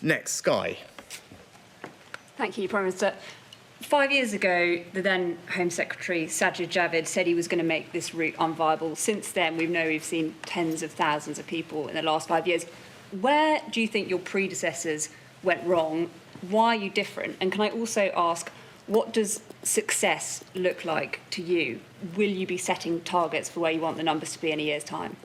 Next, Sky. Thank you, Prime Minister. 5 years ago, the then Home Secretary Sajid Javid said he was going to make this route unviable. Since then, we've seen tens of thousands of people in the last 5 years. Where do you think your predecessors went wrong? Why are you different? And can I also ask, what does success look like to you? Will you be setting targets for where you want the numbers to be in a year's time?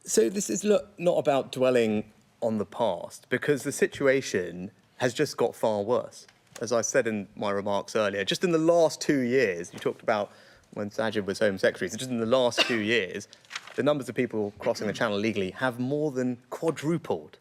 So this is not about dwelling on the past, because the situation has just got far worse. As I said in my remarks earlier, just in the last 2 years, you talked about when Sajid was Home Secretary, so just in the last 2 years, the numbers of people crossing the channel illegally have more than quadrupled,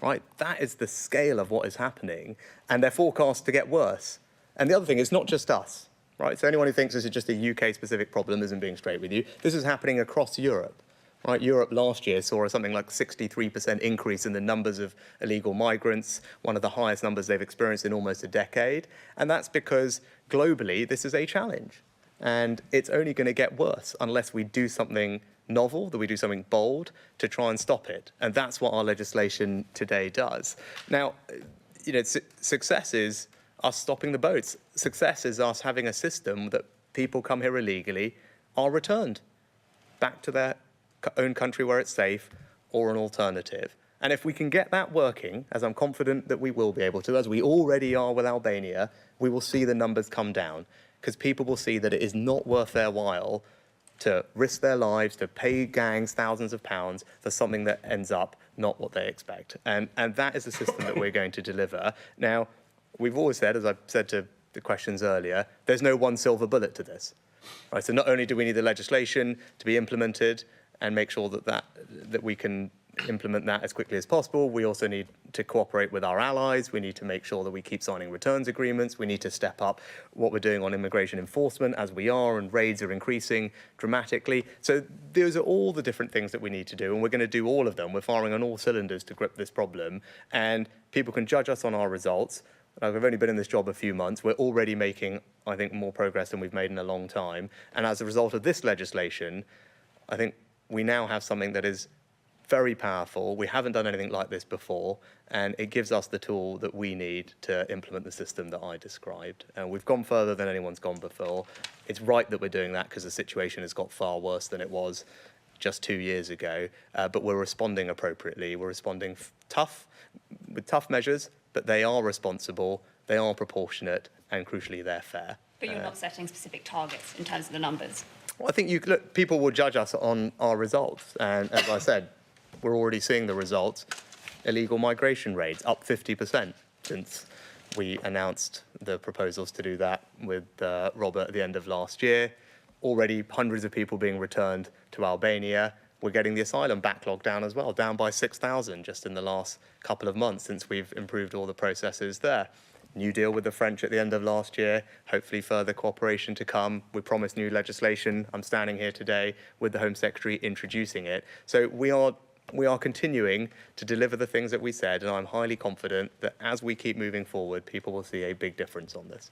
right? That is the scale of what is happening, and they're forecast to get worse. And the other thing, it's not just us, right? So anyone who thinks this is just a UK-specific problem isn't being straight with you. This is happening across Europe. Right, Europe last year saw something like 63% increase in the numbers of illegal migrants, one of the highest numbers they've experienced in almost a decade. And that's because globally, this is a challenge. And it's only going to get worse unless we do something novel, that we do something bold to try and stop it. And that's what our legislation today does. Now, success is us stopping the boats. Success is us having a system that people come here illegally are returned back to their own country where it's safe, or an alternative. And if we can get that working, as I'm confident that we will be able to, as we already are with Albania, we will see the numbers come down, because people will see that it is not worth their while to risk their lives, to pay gangs thousands of pounds for something that ends up not what they expect. And that is the system that we're going to deliver. Now, we've always said, as I've said to the questions earlier, there's no one silver bullet to this. Right? So not only do we need the legislation to be implemented, and make sure that we can implement that as quickly as possible. We also need to cooperate with our allies. We need to make sure that we keep signing returns agreements. We need to step up what we're doing on immigration enforcement, as we are, and raids are increasing dramatically. So those are all the different things that we need to do, and we're going to do all of them. We're firing on all cylinders to grip this problem, and people can judge us on our results. I've only been in this job a few months. We're already making, I think, more progress than we've made in a long time. And as a result of this legislation, I think we now have something that is very powerful. We haven't done anything like this before, and it gives us the tool that we need to implement the system that I described. And we've gone further than anyone's gone before. It's right that we're doing that because the situation has got far worse than it was just 2 years ago, but we're responding appropriately. We're responding with tough measures, but they are responsible, they are proportionate, and crucially, they're fair. But you're not setting specific targets in terms of the numbers? Well, I think people will judge us on our results. And as I said, we're already seeing the results. Illegal migration rates up 50% since we announced the proposals to do that with Robert at the end of last year. Already hundreds of people being returned to Albania. We're getting the asylum backlog down as well, down by 6,000 just in the last couple of months since we've improved all the processes there. New deal with the French at the end of last year, hopefully further cooperation to come. We promised new legislation. I'm standing here today with the Home Secretary introducing it. So we are continuing to deliver the things that we said, and I'm highly confident that as we keep moving forward, people will see a big difference on this.